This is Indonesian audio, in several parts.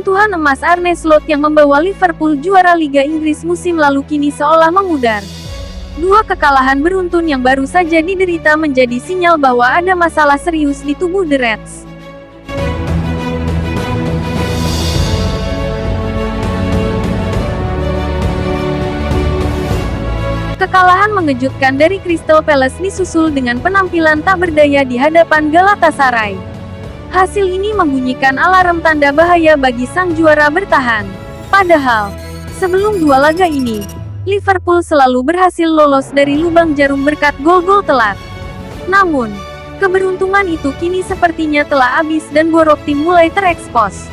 Sentuhan emas Arne Slot yang membawa Liverpool juara Liga Inggris musim lalu kini seolah memudar. Dua kekalahan beruntun yang baru saja diderita menjadi sinyal bahwa ada masalah serius di tubuh The Reds. Kekalahan mengejutkan dari Crystal Palace disusul dengan penampilan tak berdaya di hadapan Galatasaray. Hasil ini membunyikan alarm tanda bahaya bagi sang juara bertahan. Padahal, sebelum dua laga ini, Liverpool selalu berhasil lolos dari lubang jarum berkat gol-gol telat. Namun, keberuntungan itu kini sepertinya telah habis dan borok tim mulai terekspos.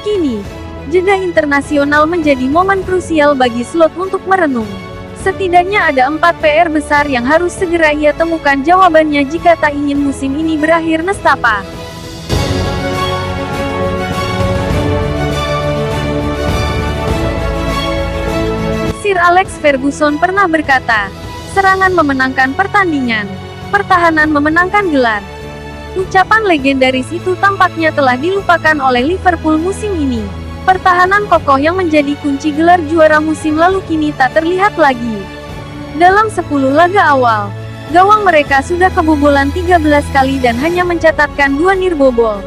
Kini, jeda internasional menjadi momen krusial bagi Slot untuk merenung. Setidaknya ada 4 PR besar yang harus segera ia temukan jawabannya jika tak ingin musim ini berakhir nestapa. Sir Alex Ferguson pernah berkata, "Serangan memenangkan pertandingan, pertahanan memenangkan gelar." Ucapan legendaris itu tampaknya telah dilupakan oleh Liverpool musim ini. Pertahanan kokoh yang menjadi kunci gelar juara musim lalu kini tak terlihat lagi. Dalam 10 laga awal, gawang mereka sudah kebobolan 13 kali dan hanya mencatatkan 2 nirbobol.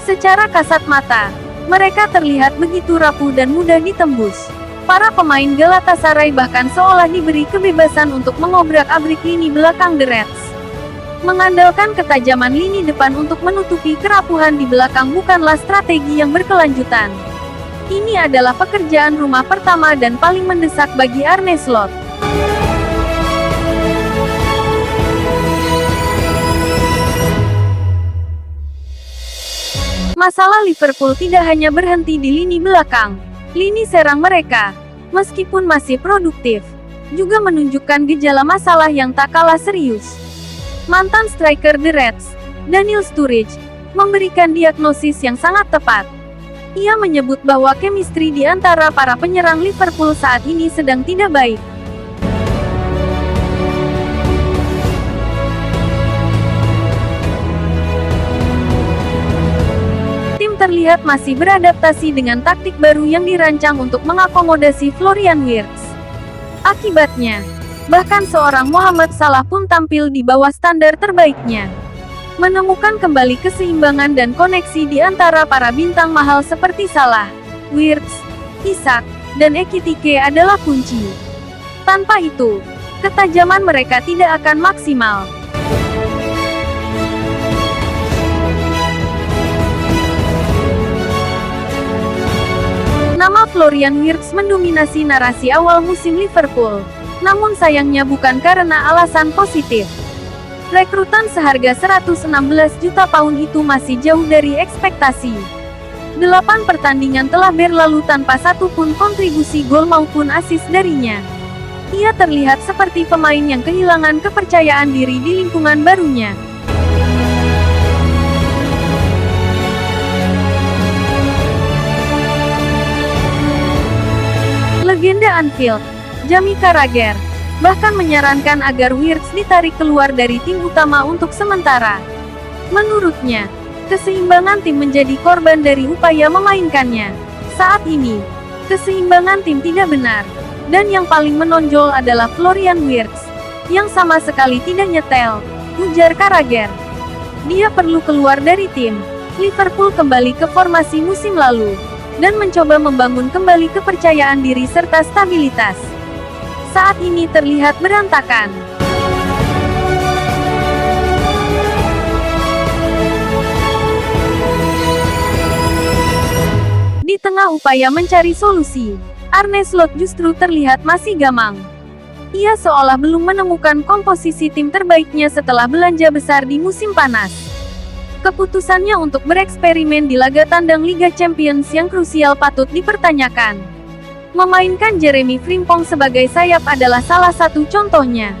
Secara kasat mata, mereka terlihat begitu rapuh dan mudah ditembus. Para pemain Galatasaray bahkan seolah diberi kebebasan untuk mengobrak-abrik lini belakang The Reds. Mengandalkan ketajaman lini depan untuk menutupi kerapuhan di belakang bukanlah strategi yang berkelanjutan. Ini adalah pekerjaan rumah pertama dan paling mendesak bagi Arne Slot. Masalah Liverpool tidak hanya berhenti di lini belakang. Lini serang mereka, meskipun masih produktif, juga menunjukkan gejala masalah yang tak kalah serius. Mantan striker The Reds, Daniel Sturridge, memberikan diagnosis yang sangat tepat. Ia menyebut bahwa chemistry di antara para penyerang Liverpool saat ini sedang tidak baik. Terlihat masih beradaptasi dengan taktik baru yang dirancang untuk mengakomodasi Florian Wirtz. Akibatnya, bahkan seorang Mohamed Salah pun tampil di bawah standar terbaiknya. Menemukan kembali keseimbangan dan koneksi di antara para bintang mahal seperti Salah, Wirtz, Isak, dan Ekitike adalah kunci. Tanpa itu, ketajaman mereka tidak akan maksimal. Nama Florian Wirtz mendominasi narasi awal musim Liverpool. Namun sayangnya bukan karena alasan positif. Rekrutan seharga 116 juta pound itu masih jauh dari ekspektasi. 8 pertandingan telah berlalu tanpa satu pun kontribusi gol maupun assist darinya. Ia terlihat seperti pemain yang kehilangan kepercayaan diri di lingkungan barunya. Legenda Anfield, Jamie Carragher, bahkan menyarankan agar Wirtz ditarik keluar dari tim utama untuk sementara. Menurutnya, keseimbangan tim menjadi korban dari upaya memainkannya. Saat ini, keseimbangan tim tidak benar, dan yang paling menonjol adalah Florian Wirtz, yang sama sekali tidak nyetel, ujar Carragher. Dia perlu keluar dari tim. Liverpool kembali ke formasi musim lalu dan mencoba membangun kembali kepercayaan diri serta stabilitas. Saat ini terlihat berantakan. Di tengah upaya mencari solusi, Arne Slot justru terlihat masih gamang. Ia seolah belum menemukan komposisi tim terbaiknya setelah belanja besar di musim panas. Keputusannya untuk bereksperimen di laga tandang Liga Champions yang krusial patut dipertanyakan. Memainkan Jeremy Frimpong sebagai sayap adalah salah satu contohnya.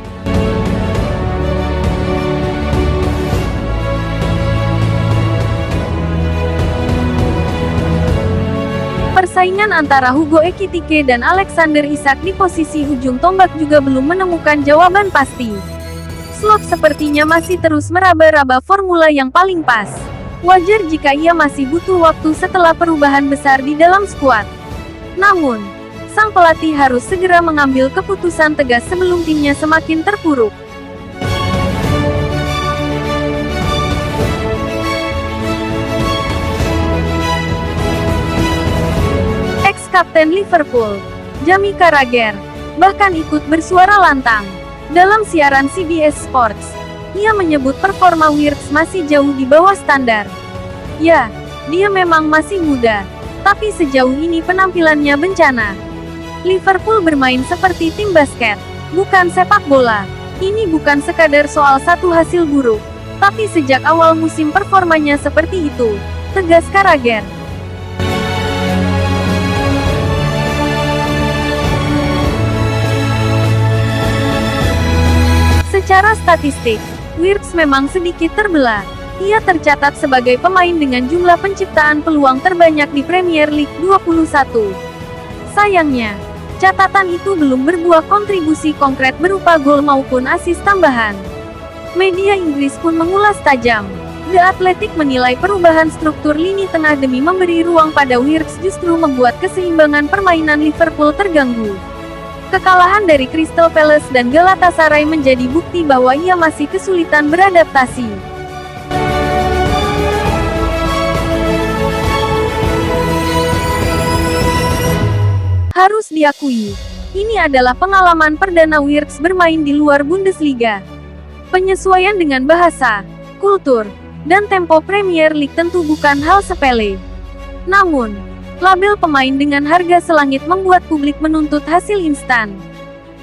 Persaingan antara Hugo Ekitike dan Alexander Isak di posisi ujung tombak juga belum menemukan jawaban pasti. Slot sepertinya masih terus meraba-raba formula yang paling pas. Wajar jika ia masih butuh waktu setelah perubahan besar di dalam skuad. Namun, sang pelatih harus segera mengambil keputusan tegas sebelum timnya semakin terpuruk. Ex-kapten Liverpool, Jamie Carragher, bahkan ikut bersuara lantang. Dalam siaran CBS Sports, ia menyebut performa Wirtz masih jauh di bawah standar. Ya, dia memang masih muda, tapi sejauh ini penampilannya bencana. Liverpool bermain seperti tim basket, bukan sepak bola. Ini bukan sekadar soal satu hasil buruk, tapi sejak awal musim performanya seperti itu, tegas Carragher. Secara statistik, Wirtz memang sedikit terbelah. Ia tercatat sebagai pemain dengan jumlah penciptaan peluang terbanyak di Premier League 21. Sayangnya, catatan itu belum berbuah kontribusi konkret berupa gol maupun assist tambahan. Media Inggris pun mengulas tajam. The Athletic menilai perubahan struktur lini tengah demi memberi ruang pada Wirtz justru membuat keseimbangan permainan Liverpool terganggu. Kekalahan dari Crystal Palace dan Galatasaray menjadi bukti bahwa ia masih kesulitan beradaptasi. Harus diakui, ini adalah pengalaman perdana Wirtz bermain di luar Bundesliga. Penyesuaian dengan bahasa, kultur, dan tempo Premier League tentu bukan hal sepele. Namun, label pemain dengan harga selangit membuat publik menuntut hasil instan.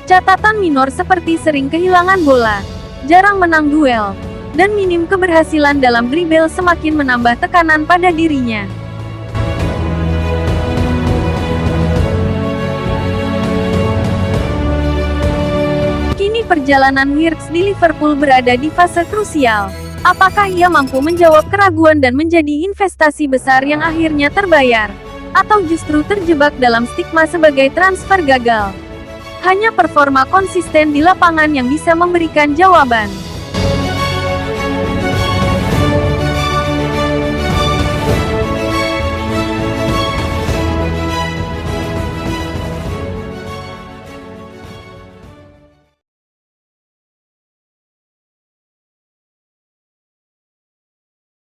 Catatan minor seperti sering kehilangan bola, jarang menang duel, dan minim keberhasilan dalam dribble semakin menambah tekanan pada dirinya. Kini perjalanan Wirtz di Liverpool berada di fase krusial. Apakah ia mampu menjawab keraguan dan menjadi investasi besar yang akhirnya terbayar? Atau justru terjebak dalam stigma sebagai transfer gagal? Hanya performa konsisten di lapangan yang bisa memberikan jawaban.